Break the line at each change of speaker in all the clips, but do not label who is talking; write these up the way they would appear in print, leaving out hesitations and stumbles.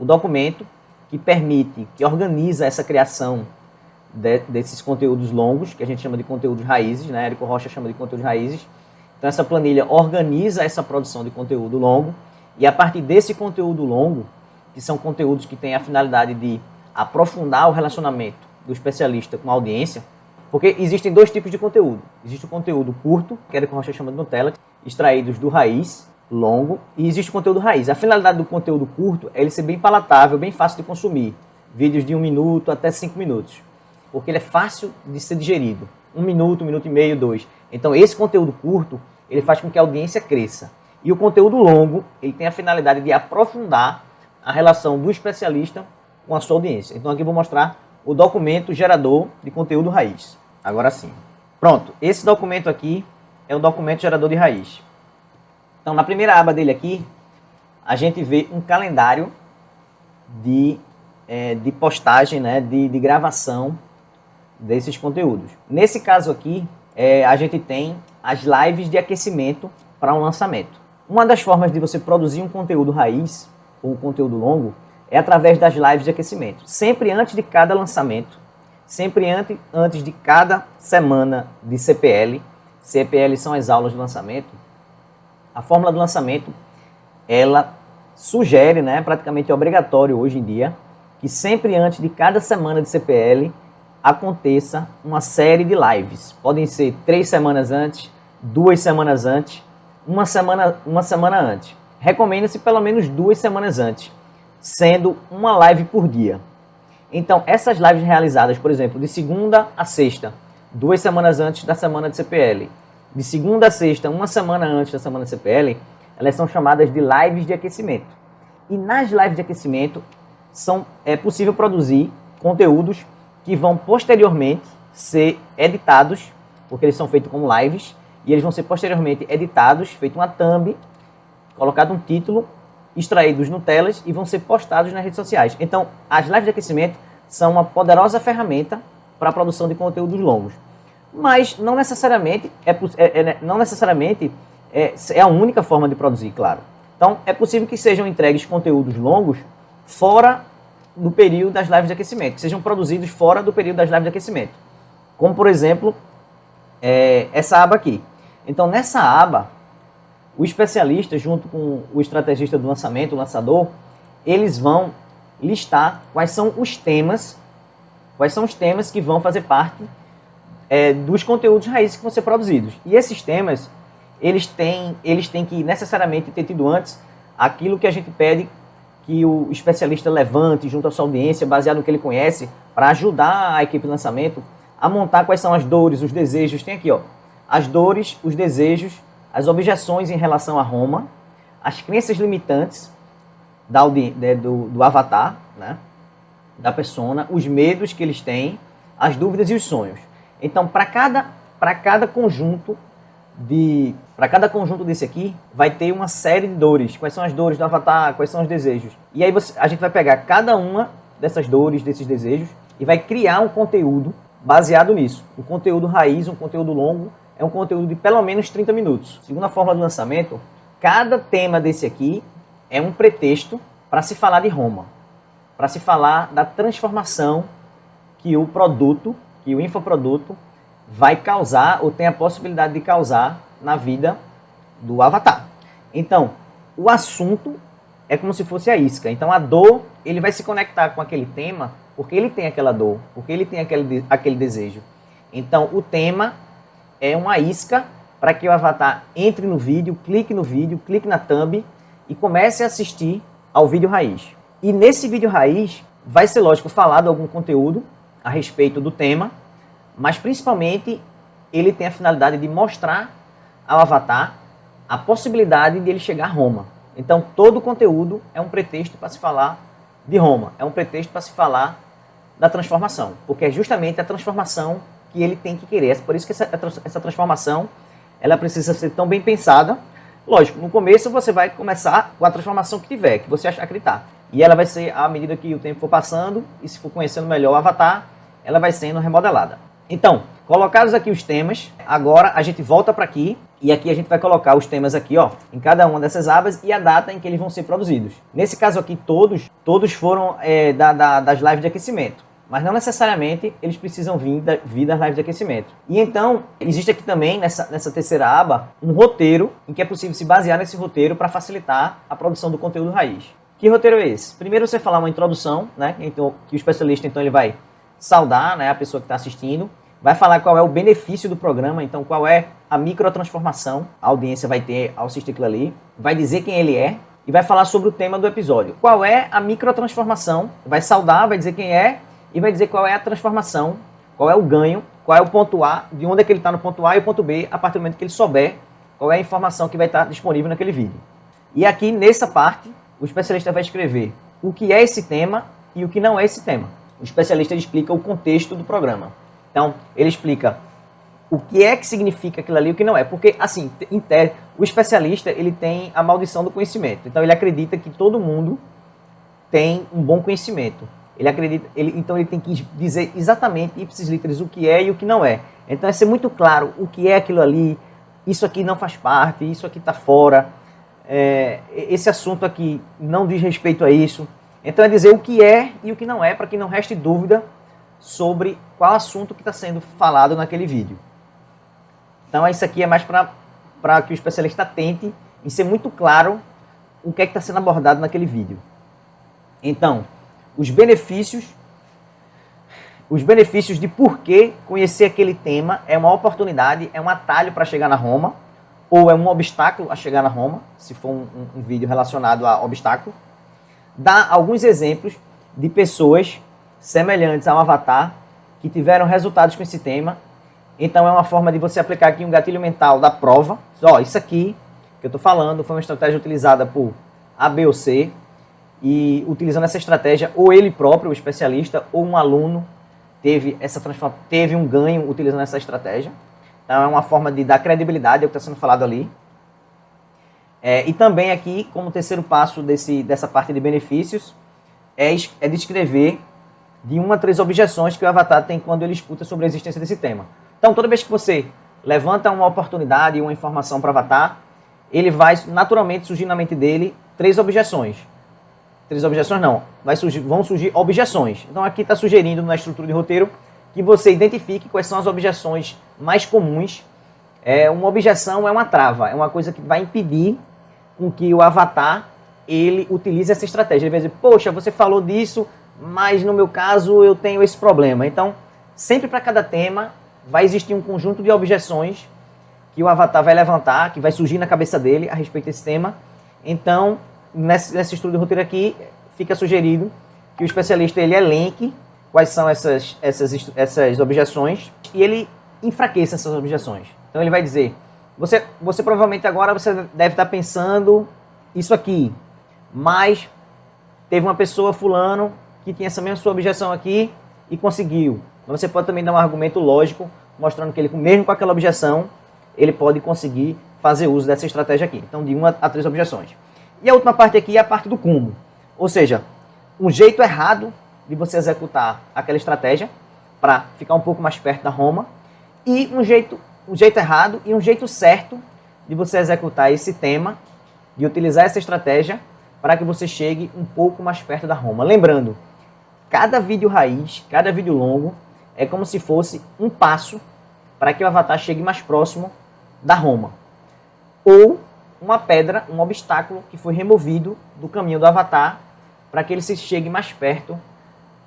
o documento que permite, que organiza essa criação desses conteúdos longos, que a gente chama de conteúdos raízes, né? Érico Rocha chama de conteúdos raízes. Então essa planilha organiza essa produção de conteúdo longo, e a partir desse conteúdo longo, que são conteúdos que têm a finalidade de aprofundar o relacionamento do especialista com a audiência, porque existem dois tipos de conteúdo. Existe o conteúdo curto, que Érico Rocha chama de Nutella, extraídos do raiz, longo, e existe o conteúdo raiz. A finalidade do conteúdo curto é ele ser bem palatável, bem fácil de consumir. Vídeos de 1 minuto até 5 minutos. Porque ele é fácil de ser digerido. 1 minuto, 1 minuto e meio, 2. Então esse conteúdo curto, ele faz com que a audiência cresça. E o conteúdo longo, ele tem a finalidade de aprofundar a relação do especialista com a sua audiência. Então aqui eu vou mostrar o documento gerador de conteúdo raiz. Agora sim. Pronto, esse documento aqui é o documento gerador de raiz. Então na primeira aba dele aqui, a gente vê um calendário de postagem, né, de gravação desses conteúdos. Nesse caso aqui, a gente tem as lives de aquecimento para um lançamento. Uma das formas de você produzir um conteúdo raiz, ou um conteúdo longo, é através das lives de aquecimento. Sempre antes de cada lançamento, sempre antes de cada semana de CPL. CPL são as aulas de lançamento. A fórmula do lançamento, ela sugere, né, praticamente é obrigatório hoje em dia, que sempre antes de cada semana de CPL aconteça uma série de lives. Podem ser 3 semanas antes, 2 semanas antes, uma semana antes. Recomenda-se pelo menos 2 semanas antes, sendo uma live por dia. Então, essas lives realizadas, por exemplo, de segunda a sexta, 2 semanas antes da semana de CPL, de segunda a sexta, uma semana antes da semana de CPL, elas são chamadas de lives de aquecimento. E nas lives de aquecimento, é possível produzir conteúdos que vão posteriormente ser editados, porque eles são feitos como lives, e eles vão ser posteriormente editados, feito uma thumb, colocado um título, extraídos no Telas e vão ser postados nas redes sociais. Então, as lives de aquecimento são uma poderosa ferramenta para a produção de conteúdos longos. Mas não necessariamente é a única forma de produzir, claro. Então, é possível que sejam entregues conteúdos longos fora do período das lives de aquecimento, que sejam produzidos fora do período das lives de aquecimento. Como, por exemplo, essa aba aqui. Então, nessa aba, o especialista, junto com o estrategista do lançamento, o lançador, eles vão listar quais são os temas que vão fazer parte dos conteúdos raízes que vão ser produzidos. E esses temas, eles têm que necessariamente ter tido antes aquilo que a gente pede que o especialista levante junto à sua audiência, baseado no que ele conhece, para ajudar a equipe de lançamento a montar quais são as dores, os desejos. Tem aqui, ó, as dores, os desejos, as objeções em relação a Roma, as crenças limitantes do avatar, né, da persona, os medos que eles têm, as dúvidas e os sonhos. Então, para cada conjunto desse aqui, vai ter uma série de dores. Quais são as dores do avatar, quais são os desejos. E aí a gente vai pegar cada uma dessas dores, desses desejos, e vai criar um conteúdo baseado nisso. Um conteúdo raiz, um conteúdo longo, é um conteúdo de pelo menos 30 minutos. Segundo a fórmula do lançamento, cada tema desse aqui é um pretexto para se falar de Roma, para se falar da transformação que o produto, que o infoproduto vai causar ou tem a possibilidade de causar na vida do avatar. Então, o assunto é como se fosse a isca. Então, a dor, ele vai se conectar com aquele tema porque ele tem aquela dor, porque ele tem aquele desejo. Então, o tema é uma isca para que o avatar entre no vídeo, clique na thumb e comece a assistir ao vídeo raiz. E nesse vídeo raiz, vai ser, lógico, falado algum conteúdo a respeito do tema, mas principalmente ele tem a finalidade de mostrar ao avatar a possibilidade de ele chegar a Roma. Então todo o conteúdo é um pretexto para se falar de Roma, é um pretexto para se falar da transformação, porque é justamente a transformação que ele tem que querer. É por isso que essa transformação ela precisa ser tão bem pensada. Lógico, no começo você vai começar com a transformação que tiver, que você achar que está. E ela vai ser, à medida que o tempo for passando, e se for conhecendo melhor o avatar, ela vai sendo remodelada. Então, colocados aqui os temas, agora a gente volta para aqui e aqui a gente vai colocar os temas aqui, ó, em cada uma dessas abas e a data em que eles vão ser produzidos. Nesse caso aqui, todos foram das lives de aquecimento, mas não necessariamente eles precisam vir das lives de aquecimento. E então, existe aqui também, nessa terceira aba, um roteiro em que é possível se basear nesse roteiro para facilitar a produção do conteúdo raiz. Que roteiro é esse? Primeiro você falar uma introdução, né, então, que o especialista então ele vai saudar, né, a pessoa que está assistindo, vai falar qual é o benefício do programa, então qual é a microtransformação a audiência vai ter ao assistir aquilo ali, vai dizer quem ele é e vai falar sobre o tema do episódio. Qual é a microtransformação, vai saudar, vai dizer quem é e vai dizer qual é a transformação, qual é o ganho, qual é o ponto A, de onde é que ele está no ponto A e o ponto B, a partir do momento que ele souber qual é a informação que vai estar disponível naquele vídeo. E aqui nessa parte, o especialista vai escrever o que é esse tema e o que não é esse tema. O especialista explica o contexto do programa. Então, ele explica o que é que significa aquilo ali e o que não é. Porque, assim, o especialista ele tem a maldição do conhecimento. Então, ele acredita que todo mundo tem um bom conhecimento. Então, ele tem que dizer exatamente, ipsis literis, o que é e o que não é. Então, é ser muito claro o que é aquilo ali, isso aqui não faz parte, isso aqui está fora, esse assunto aqui não diz respeito a isso. Então, é dizer o que é e o que não é, para que não reste dúvida sobre qual assunto que está sendo falado naquele vídeo. Então, isso aqui é mais para que o especialista tente em ser muito claro o que é que está sendo abordado naquele vídeo. Então, os benefícios de por que conhecer aquele tema é uma oportunidade, é um atalho para chegar na Roma, ou é um obstáculo a chegar na Roma, se for um vídeo relacionado a obstáculo. Dá alguns exemplos de pessoas semelhantes a um avatar que tiveram resultados com esse tema. Então é uma forma de você aplicar aqui um gatilho mental da prova. Ó, isso aqui que eu estou falando foi uma estratégia utilizada por A, B ou C, e utilizando essa estratégia, ou ele próprio, o especialista, ou um aluno teve um ganho utilizando essa estratégia. Então é uma forma de dar credibilidade ao que está sendo falado ali. E também aqui, como terceiro passo dessa parte de benefícios, é descrever de 1 a 3 objeções que o avatar tem quando ele escuta sobre a existência desse tema. Então, toda vez que você levanta uma oportunidade, uma informação para o avatar, ele vai naturalmente surgir na mente dele 3 objeções. 3 objeções não, vão surgir objeções. Então, aqui está sugerindo na estrutura de roteiro que você identifique quais são as objeções mais comuns. Uma objeção é uma trava, é uma coisa que vai impedir com que o avatar ele utilize essa estratégia. Ele vai dizer, poxa, você falou disso, mas no meu caso eu tenho esse problema. Então, sempre para cada tema vai existir um conjunto de objeções que o avatar vai levantar, que vai surgir na cabeça dele a respeito desse tema. Então, nesse estudo de roteiro aqui, fica sugerido que o especialista ele elenque quais são essas objeções e ele enfraqueça essas objeções. Então, ele vai dizer, você provavelmente agora você deve estar pensando isso aqui, mas teve uma pessoa fulano que tinha essa mesma sua objeção aqui e conseguiu. Então você pode também dar um argumento lógico, mostrando que ele, mesmo com aquela objeção, ele pode conseguir fazer uso dessa estratégia aqui. Então, de 1 a 3 objeções. E a última parte aqui é a parte do como. Ou seja, um jeito errado de você executar aquela estratégia para ficar um pouco mais perto da Roma e um jeito errado e um jeito certo de você executar esse tema, de utilizar essa estratégia para que você chegue um pouco mais perto da Roma. Lembrando, cada vídeo raiz, cada vídeo longo, é como se fosse um passo para que o avatar chegue mais próximo da Roma. Ou uma pedra, um obstáculo que foi removido do caminho do avatar para que ele se chegue mais perto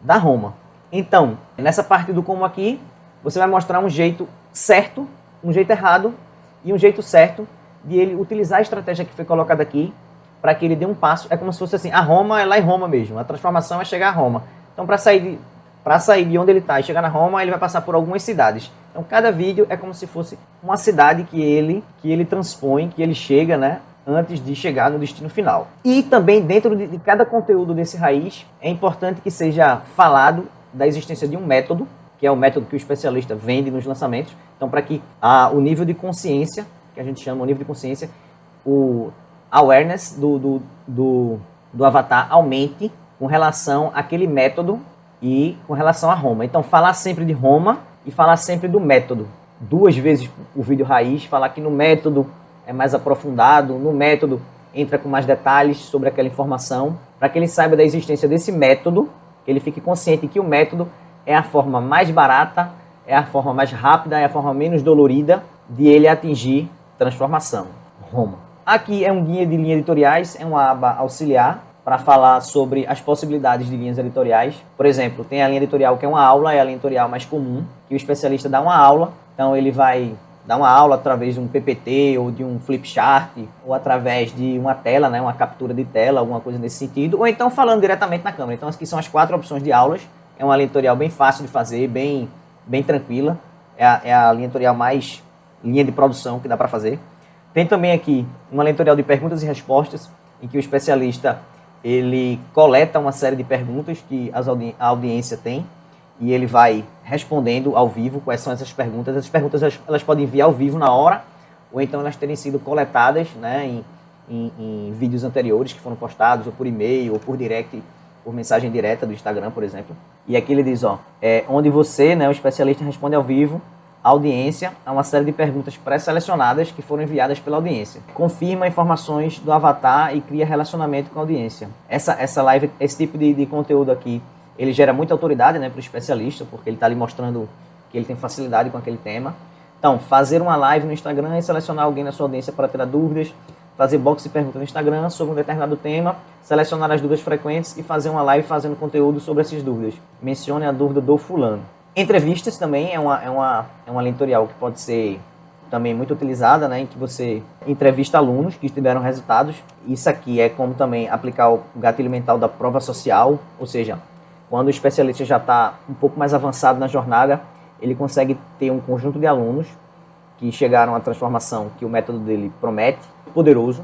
da Roma. Então, nessa parte do como aqui, você vai mostrar um jeito certo, um jeito errado e um jeito certo de ele utilizar a estratégia que foi colocada aqui para que ele dê um passo. É como se fosse assim, a Roma é lá em Roma mesmo, a transformação é chegar a Roma. Então, para sair de onde ele está e chegar na Roma, ele vai passar por algumas cidades. Então, cada vídeo é como se fosse uma cidade que ele transpõe, que ele chega, né, antes de chegar no destino final. E também, dentro de cada conteúdo desse raiz, é importante que seja falado da existência de um método, que é o método que o especialista vende nos lançamentos. Então, para que o nível de consciência, que a gente chama o nível de consciência, o awareness do avatar aumente com relação àquele método e com relação a Roma. Então, falar sempre de Roma e falar sempre do método. 2 vezes o vídeo raiz, falar que no método é mais aprofundado, no método entra com mais detalhes sobre aquela informação, para que ele saiba da existência desse método, que ele fique consciente que o método é a forma mais barata, é a forma mais rápida, é a forma menos dolorida de ele atingir transformação. Roma. Aqui é um guia de linhas editoriais, é uma aba auxiliar para falar sobre as possibilidades de linhas editoriais. Por exemplo, tem a linha editorial que é uma aula, é a linha editorial mais comum, que o especialista dá uma aula, então ele vai dar uma aula através de um PPT ou de um flipchart, ou através de uma tela, né, uma captura de tela, alguma coisa nesse sentido, ou então falando diretamente na câmera. Então aqui são as 4 opções de aulas, é uma linha editorial bem fácil de fazer, bem tranquila, é a linha editorial mais linha de produção que dá para fazer. Tem também aqui uma linha editorial de perguntas e respostas, em que o especialista ele coleta uma série de perguntas que a audiência tem e ele vai respondendo ao vivo quais são essas perguntas. Essas perguntas elas podem vir ao vivo na hora ou então elas terem sido coletadas, né, em vídeos anteriores que foram postados ou por e-mail ou por direct, por mensagem direta do Instagram, por exemplo. E aqui ele diz, onde você, né, o especialista, responde ao vivo a audiência a uma série de perguntas pré-selecionadas que foram enviadas pela audiência. Confirma informações do avatar e cria relacionamento com a audiência. Essa live, esse tipo de conteúdo aqui, ele gera muita autoridade, né, para o especialista, porque ele está ali mostrando que ele tem facilidade com aquele tema. Então, fazer uma live no Instagram e selecionar alguém na sua audiência para tirar dúvidas, fazer box de perguntas no Instagram sobre um determinado tema, selecionar as dúvidas frequentes e fazer uma live fazendo conteúdo sobre essas dúvidas. Mencione a dúvida do fulano. Entrevistas também é uma linha editorial que pode ser também muito utilizada, né, em que você entrevista alunos que tiveram resultados. Isso aqui é como também aplicar o gatilho mental da prova social, ou seja, quando o especialista já está um pouco mais avançado na jornada, ele consegue ter um conjunto de alunos que chegaram à transformação que o método dele promete, poderoso,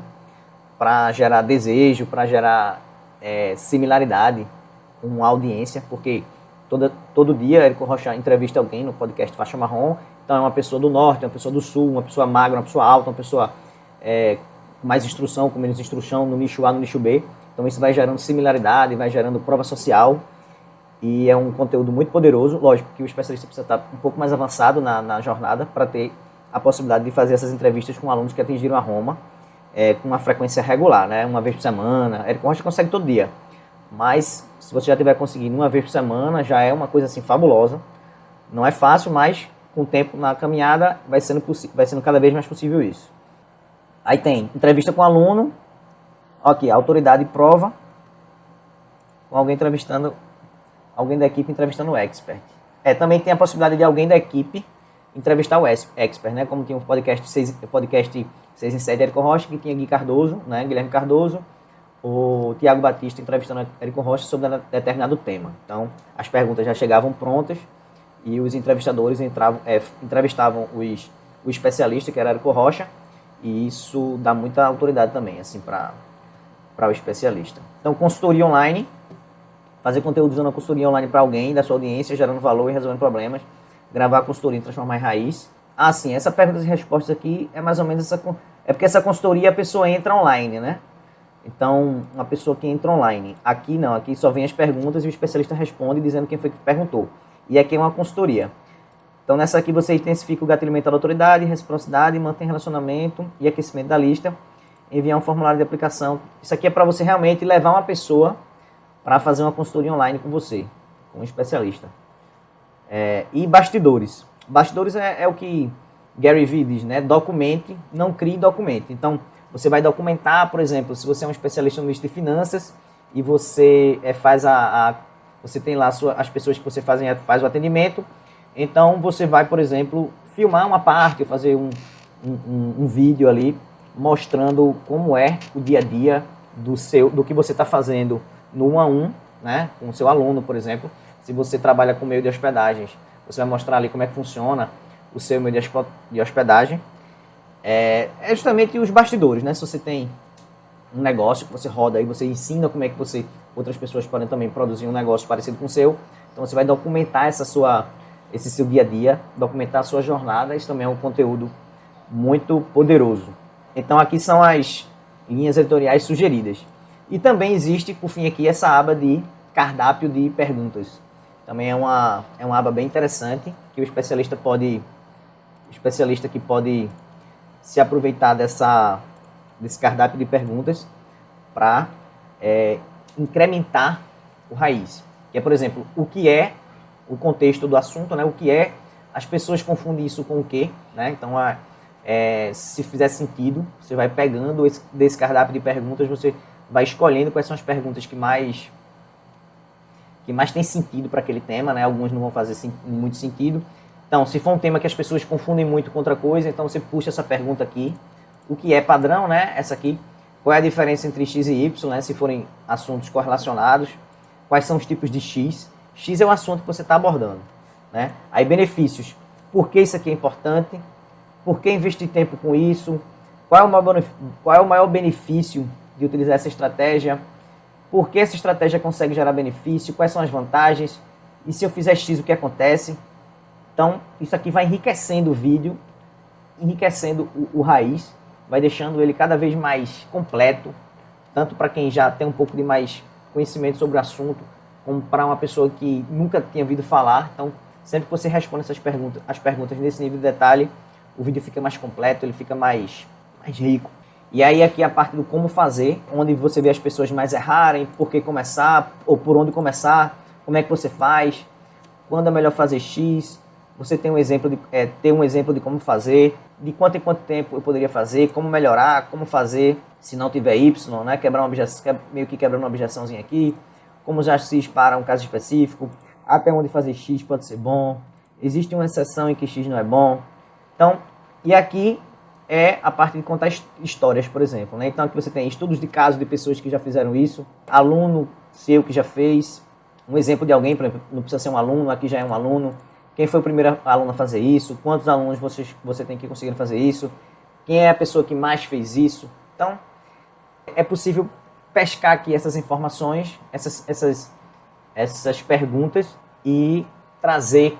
para gerar desejo, para gerar similaridade com a audiência, porque todo dia Érico Rocha entrevista alguém no podcast Faixa Marrom, então é uma pessoa do norte, uma pessoa do sul, uma pessoa magra, uma pessoa alta, uma pessoa com mais instrução, com menos instrução, no nicho A, no nicho B, então isso vai gerando similaridade, vai gerando prova social, e é um conteúdo muito poderoso. Lógico que o especialista precisa estar um pouco mais avançado na jornada para ter a possibilidade de fazer essas entrevistas com alunos que atingiram a Roma com uma frequência regular, né? Uma vez por semana. Érico Rocha consegue todo dia, mas se você já estiver conseguindo uma vez por semana, já é uma coisa assim fabulosa. Não é fácil, mas com o tempo na caminhada vai sendo cada vez mais possível isso. Aí tem entrevista com aluno, aqui, autoridade e prova, com alguém da equipe entrevistando o expert. Também tem a possibilidade de alguém da equipe entrevistar o expert, né? Como tinha o podcast 6 em 7 Érico Rocha, que tinha Gui Cardoso, né? Guilherme Cardoso, o Tiago Batista entrevistando Érico Rocha sobre um determinado tema. Então, as perguntas já chegavam prontas e os entrevistadores entrevistavam o especialista, que era Érico Rocha, e isso dá muita autoridade também, assim, para o especialista. Então, consultoria online, fazer conteúdo usando a consultoria online para alguém da sua audiência, gerando valor e resolvendo problemas, gravar a consultoria e transformar em raiz. Sim, essa perguntas e respostas aqui é mais ou menos porque essa consultoria a pessoa entra online, né? Então, uma pessoa que entra online. Aqui não, aqui só vem as perguntas e o especialista responde dizendo quem foi que perguntou. E aqui é uma consultoria. Então, nessa aqui você intensifica o gatilho mental da autoridade, reciprocidade, mantém relacionamento e aquecimento da lista, enviar um formulário de aplicação. Isso aqui é para você realmente levar uma pessoa para fazer uma consultoria online com você, com um especialista. E bastidores. Bastidores é o que Gary Vee diz, né? Documente, não crie, documente. Então, você vai documentar, por exemplo, se você é um especialista no nicho de finanças e você você tem lá as pessoas que você faz o atendimento, então você vai, por exemplo, filmar uma parte, fazer um vídeo ali mostrando como é o dia a dia do que você está fazendo no 1 a 1, né? Com o seu aluno, por exemplo. Se você trabalha com meio de hospedagens, você vai mostrar ali como é que funciona o seu meio de hospedagem. É justamente os bastidores, né? Se você tem um negócio que você roda e você ensina como é que outras pessoas podem também produzir um negócio parecido com o seu, então você vai documentar esse seu dia a dia, documentar a sua jornada. Isso também é um conteúdo muito poderoso. Então aqui são as linhas editoriais sugeridas. E também existe, por fim, aqui essa aba de cardápio de perguntas. Também é uma aba bem interessante que o especialista que pode se aproveitar desse cardápio de perguntas para incrementar o raiz. Que é, por exemplo, o que é o contexto do assunto, né? O que é, as pessoas confundem isso com o quê, né? Então, se fizer sentido, você vai pegando desse cardápio de perguntas, você vai escolhendo quais são as perguntas que mais tem sentido para aquele tema, né? Algumas não vão fazer muito sentido. Então, se for um tema que as pessoas confundem muito com outra coisa, então você puxa essa pergunta aqui. O que é padrão, né? Essa aqui. Qual é a diferença entre X e Y, né? Se forem assuntos correlacionados. Quais são os tipos de X? X é o assunto que você está abordando, né? Aí, benefícios. Por que isso aqui é importante? Por que investir tempo com isso? Qual é o maior benefício de utilizar essa estratégia? Por que essa estratégia consegue gerar benefício? Quais são as vantagens? E se eu fizer X, o que acontece? Então, isso aqui vai enriquecendo o vídeo, enriquecendo o raiz, vai deixando ele cada vez mais completo, tanto para quem já tem um pouco de mais conhecimento sobre o assunto, como para uma pessoa que nunca tinha ouvido falar. Então, sempre que você responde as perguntas nesse nível de detalhe, o vídeo fica mais completo, ele fica mais rico. E aí aqui a parte do como fazer, onde você vê as pessoas mais errarem, por que começar, ou por onde começar, como é que você faz, quando é melhor fazer X, você tem um exemplo de como fazer, de quanto em quanto tempo eu poderia fazer, como melhorar, como fazer se não tiver Y, né? Meio que quebrando uma objeçãozinha aqui, como usar X para um caso específico, até onde fazer X pode ser bom, existe uma exceção em que X não é bom. Então, e aqui é a parte de contar histórias, por exemplo, né? Então aqui você tem estudos de casos de pessoas que já fizeram isso, aluno seu que já fez, um exemplo de alguém, por exemplo, não precisa ser um aluno, aqui já é um aluno, quem foi o primeiro aluno a fazer isso, quantos alunos você tem que conseguir fazer isso, quem é a pessoa que mais fez isso. Então, é possível pescar aqui essas informações, essas perguntas e trazer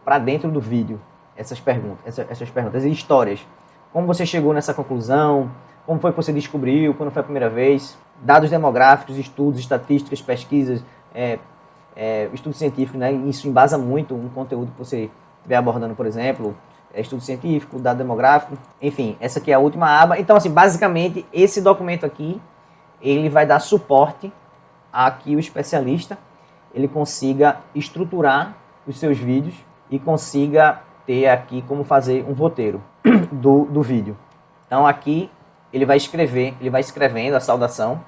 para dentro do vídeo essas perguntas e histórias. Como você chegou nessa conclusão, como foi que você descobriu, quando foi a primeira vez, dados demográficos, estudos, estatísticas, pesquisas, estudo científico, né? Isso embasa muito um conteúdo que você estiver abordando, por exemplo, estudo científico, dado demográfico, enfim, essa aqui é a última aba. Então, assim, basicamente, esse documento aqui, ele vai dar suporte a que o especialista ele consiga estruturar os seus vídeos e consiga ter aqui como fazer um roteiro do vídeo. Então, aqui ele vai escrevendo a saudação,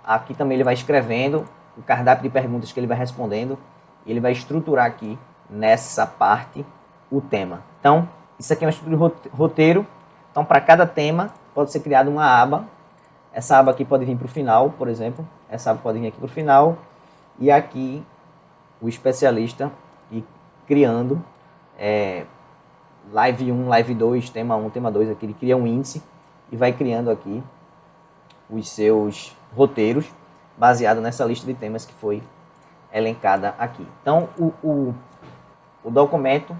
aqui também ele vai escrevendo o cardápio de perguntas que ele vai respondendo, e ele vai estruturar aqui nessa parte o tema. Então, isso aqui é uma estrutura de roteiro. Então, para cada tema pode ser criada uma aba. Essa aba aqui pode vir para o final, por exemplo. Essa aba pode vir aqui para o final. E aqui o especialista ir criando live 1, live 2, tema 1, tema 2. Aqui ele cria um índice e vai criando aqui os seus roteiros baseado nessa lista de temas que foi elencada aqui. Então, o documento,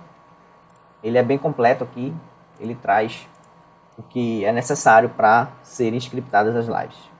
ele é bem completo aqui, ele traz o que é necessário para serem scriptadas as lives.